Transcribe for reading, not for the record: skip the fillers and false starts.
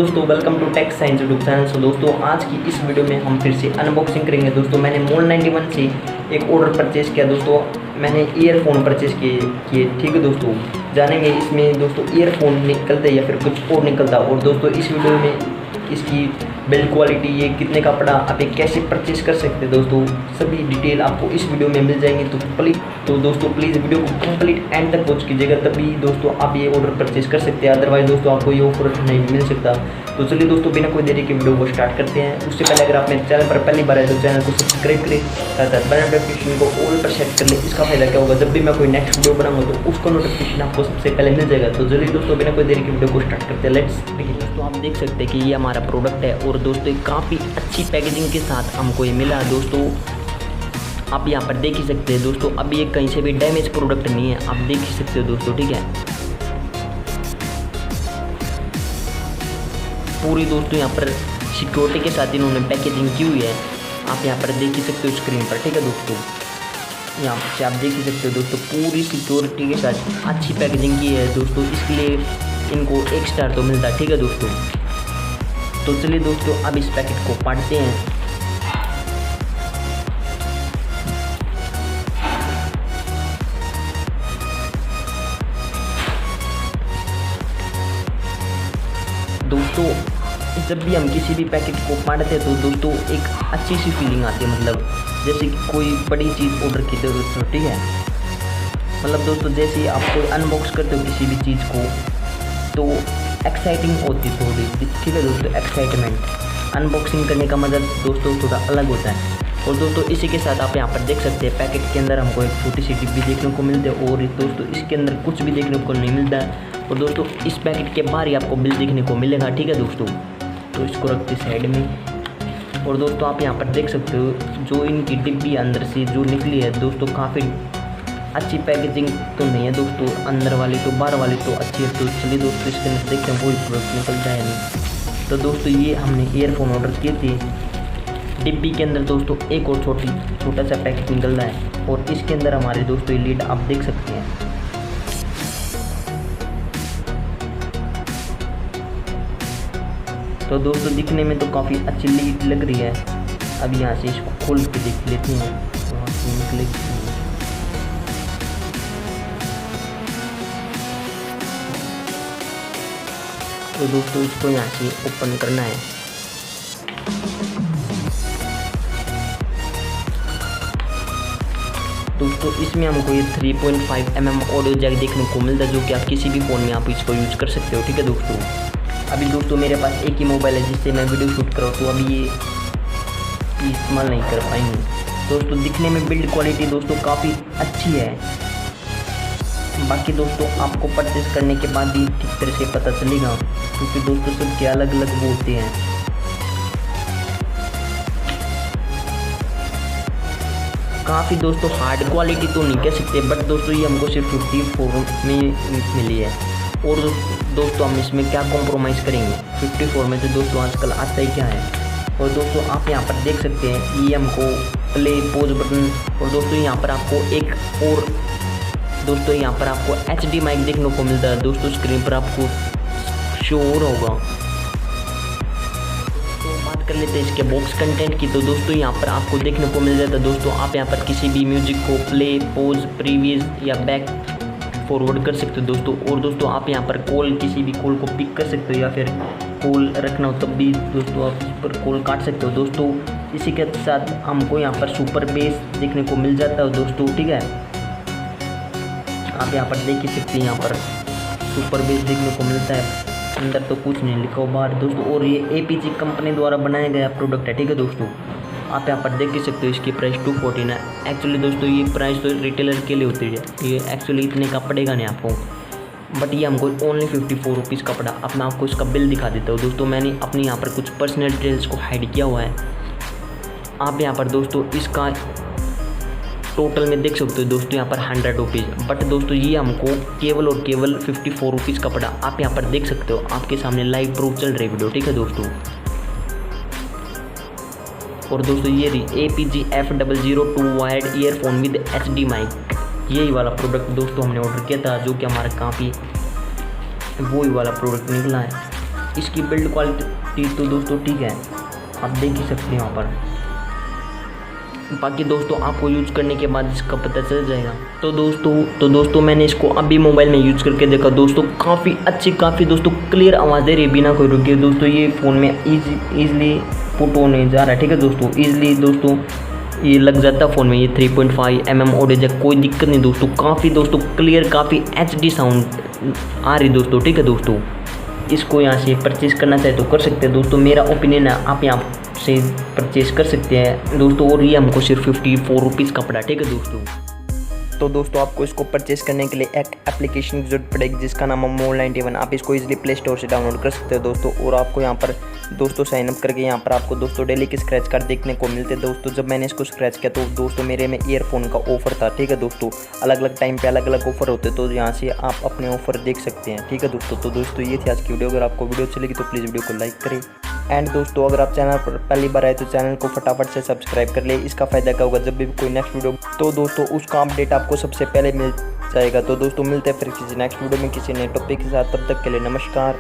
दोस्तों, welcome to tech science YouTube channel. So दोस्तों, आज की इस वीडियो में हम फिर से अनबॉक्सिंग करेंगे। दोस्तों, मैंने मॉल 91 से एक ऑर्डर परचेज़ किया। दोस्तों, मैंने ईयरफोन परचेज़ किए। ठीक है दोस्तों, जानेंगे इसमें दोस्तों ईयरफोन निकलते या फिर कुछ और निकलता। और दोस्तों, इस वीडियो में इसकी बिल्ड क्वालिटी, ये कितने का पड़ा, आप ये कैसे परचेज कर सकते हैं, दोस्तों सभी डिटेल आपको इस वीडियो में मिल जाएंगी। तो दोस्तों प्लीज़ वीडियो को कंप्लीट एंड तक वॉच कीजिएगा, तभी दोस्तों आप ये ऑर्डर परचेज कर सकते हैं। अदरवाइज दोस्तों आपको ये ऑफर नहीं मिल सकता। तो चलिए दोस्तों, बिना कोई देरी के वीडियो को स्टार्ट करते हैं। उससे पहले अगर आप मेरे चैनल पर पहली बार आए तो चैनल को सब्सक्राइब करें, साथ बेल नोटिफिकेशन को ऑल पर सेट कर लें। इसका फायदा क्या होगा, जब भी मैं कोई नेक्स्ट वीडियो बनाऊंगा तो उसका नोटिफिकेशन आपको सबसे पहले मिल जाएगा। तो चलिए दोस्तों, बिना कोई देरी के वीडियो को स्टार्ट करते हैं। Let's begin. दोस्तों आप देख सकते हैं कि ये हमारा प्रोडक्ट है और दोस्तों काफ़ी अच्छी पैकेजिंग के साथ हमको ये मिला। दोस्तों आप यहाँ पर देख ही सकते हैं। दोस्तों अब ये कहीं से भी डैमेज प्रोडक्ट नहीं है, आप देख ही सकते हो दोस्तों। ठीक है, पूरी दोस्तों यहाँ पर सिक्योरिटी के साथ इन्होंने पैकेजिंग की हुई है, आप यहाँ पर देख ही सकते हो स्क्रीन पर। ठीक है दोस्तों, यहाँ से आप देख ही सकते हो दोस्तों, पूरी सिक्योरिटी के साथ अच्छी पैकेजिंग की है दोस्तों। इसके लिए इनको 1 स्टार तो मिलता है। ठीक है दोस्तों, तो चलिए दोस्तों अब इस पैकेट को पढ़ते हैं। दोस्तों जब भी हम किसी भी पैकेट को पढ़ते हैं तो दोस्तों एक अच्छी सी फीलिंग आती है, मतलब जैसे कि कोई बड़ी चीज़ ऑर्डर की दोस्तों। ठीक है, मतलब दोस्तों जैसे आप कोई अनबॉक्स करते हो किसी भी चीज़ को तो एक्साइटिंग होती है थोड़ी। ठीक है दोस्तों, एक्साइटमेंट अनबॉक्सिंग करने का मज़ा दोस्तों थोड़ा अलग होता है। और दोस्तों इसी के साथ आप यहाँ पर देख सकते हैं पैकेट के अंदर हमको एक छोटी सी डिब्बी देखने को मिलती है और दोस्तों इसके अंदर कुछ भी देखने को नहीं मिलता है। और दोस्तों इस पैकेट के बाहर ही आपको बिल देखने को मिलेगा। ठीक है दोस्तों, तो इसको रखते साइड में। और दोस्तों आप यहाँ पर देख सकते हो जो इनकी डिब्बी अंदर से जो निकली है दोस्तों, काफ़ी अच्छी पैकेजिंग तो नहीं है दोस्तों, अंदर वाली तो बाहर वाली तो अच्छी है। तो चलिए दोस्तों इसके अंदर देखते हैं कोई प्रोडक्ट निकलता है नहीं। तो दोस्तों ये हमने ईयरफोन ऑर्डर किए थे। डिब्बी के अंदर दोस्तों एक और छोटा सा पैकेट निकल रहा है और इसके अंदर हमारे दोस्तों ये लीड आप देख सकते हैं। तो दोस्तों दिखने में तो काफ़ी अच्छी लीड लग रही है। अब यहाँ से इसको खोल के देख लेते हैं वहाँ से निकलेगी। तो दोस्तों इसको यहाँ से ओपन करना है। दोस्तों इसमें हमको ये 3.5 mm ऑडियो जैक देखने को मिलता है, जो कि आप किसी भी फ़ोन में आप इसको यूज कर सकते हो। ठीक है दोस्तों, अभी दोस्तों मेरे पास एक ही मोबाइल है जिससे मैं वीडियो शूट करूँ, तो अभी ये इस्तेमाल नहीं कर पाएंगे। दोस्तों दिखने में बिल्ड क्वालिटी दोस्तों काफ़ी अच्छी है। बाकी दोस्तों आपको परचेस करने के बाद ही ठीक तरह से पता चलेगा, क्योंकि दोस्तों सबके अलग अलग वो होते हैं। काफ़ी दोस्तों हार्ड क्वालिटी तो नहीं कह सकते, बट दोस्तों ये हमको सिर्फ 54 में मिली है। और दोस्तों हम इसमें क्या कॉम्प्रोमाइज़ करेंगे, 54 में तो दोस्तों आजकल आता ही क्या है। और दोस्तों आप यहाँ पर देख सकते हैं ये हमको प्ले पॉज बटन। और दोस्तों यहाँ पर आपको एक और दोस्तों यहाँ पर आपको HD माइक देखने को मिलता है। दोस्तों स्क्रीन पर आपको शो हो रहा होगा। तो बात कर लेते हैं इसके बॉक्स कंटेंट की। तो दोस्तों यहाँ पर आपको देखने को मिल जाता है। दोस्तों आप यहाँ पर किसी भी म्यूजिक को प्ले पॉज प्रीवियस या बैक फॉरवर्ड कर सकते हो दोस्तों। और दोस्तों आप यहाँ पर कॉल, किसी भी कॉल को पिक कर सकते हो या फिर कॉल रखना हो तब भी दोस्तों आप इस पर कॉल काट सकते हो। दोस्तों इसी के साथ हमको यहाँ पर सुपर बेस देखने को मिल जाता है दोस्तों। ठीक है, आप यहाँ पर देख ही सकते हैं, यहाँ पर सुपर बेस देखने को मिलता है। अंदर तो कुछ नहीं लिखा हो बाहर दोस्तों। और ये APG कंपनी द्वारा बनाया गया प्रोडक्ट है। ठीक है दोस्तों, आप यहाँ पर देख ही सकते हो इसकी प्राइस 214 है। एक्चुअली दोस्तों ये प्राइस तो रिटेलर के लिए होती है, ये एक्चुअली इतने का पड़ेगा नहीं आपको, बट ये हमको ओनली 54 रुपीज़ का पड़ा। अब मैं आपको इसका बिल दिखा देता हूँ दोस्तों। मैंने अपने यहाँ पर कुछ पर्सनल डिटेल्स को हाइड किया हुआ है। आप यहाँ पर दोस्तों इसका टोटल में देख सकते हो दोस्तों यहाँ पर 100 रुपीज़, बट दोस्तों ये हमको केवल और केवल 54 रुपीज़ का पड़ा। आप यहाँ पर देख सकते हो, आपके सामने लाइव प्रूफ चल रही वीडियो। ठीक है दोस्तों, और दोस्तों ये APG f002 wired earphone with HD mic, यही वाला प्रोडक्ट दोस्तों हमने ऑर्डर किया था, जो कि हमारा काफ़ी वही वाला प्रोडक्ट निकला है। इसकी बिल्ड क्वालिटी तो दोस्तों ठीक है, आप देख ही सकते हैं यहाँ पर। बाकी दोस्तों आपको यूज़ करने के बाद इसका पता चल जाएगा। तो दोस्तों मैंने इसको अभी मोबाइल में यूज़ करके देखा दोस्तों, काफ़ी अच्छी, काफ़ी दोस्तों क्लियर आवाज़ दे रही है बिना कोई रुके दोस्तों। ये फ़ोन में ईज़िली पुट होने जा रहा है, ठीक है दोस्तों। ईज़िली दोस्तों ये लग जाता है फ़ोन में। ये 3.5 mm ऑडियो जैक, कोई दिक्कत नहीं दोस्तों। काफ़ी दोस्तों क्लियर, काफ़ी HD साउंड आ रही दोस्तों, ठीक है दोस्तों। इसको यहाँ से परचेज़ करना चाहे तो कर सकते हैं दोस्तों, मेरा ओपिनियन है, आप यहाँ से परचेज़ कर सकते हैं दोस्तों। और ये हमको सिर्फ 54 रुपीज़ का पड़ा, ठीक है दोस्तों। तो दोस्तों आपको इसको परचेस करने के लिए एक एप्लीकेशन की जरूरत पड़ेगी जिसका नाम है मोल 91। आप इसको इजीली प्ले स्टोर से डाउनलोड कर सकते हो दोस्तों। और आपको यहाँ पर दोस्तों साइन अप करके यहाँ पर आपको दोस्तों डेली के स्क्रैच कार्ड देखने को मिलते हैं दोस्तों। जब मैंने इसको स्क्रैच किया तो दोस्तों मेरे में ईयरफोन का ऑफर था, ठीक है दोस्तों। अलग अलग टाइम पे अलग अलग ऑफर होते, तो यहाँ से आप अपने ऑफर देख सकते हैं, ठीक है दोस्तों। तो दोस्तों ये थी आज की वीडियो। अगर आपको वीडियो अच्छी लगी तो प्लीज़ वीडियो को लाइक करें। एंड दोस्तों अगर आप चैनल पर पहली बार आए तो चैनल को फटाफट से सब्सक्राइब कर ले। इसका फ़ायदा क्या होगा, जब भी कोई नेक्स्ट वीडियो तो दोस्तों उसका अपडेट आपको सबसे पहले मिल जाएगा। तो दोस्तों मिलते हैं फिर किसी नेक्स्ट वीडियो में किसी नए टॉपिक के साथ। तब तक के लिए नमस्कार।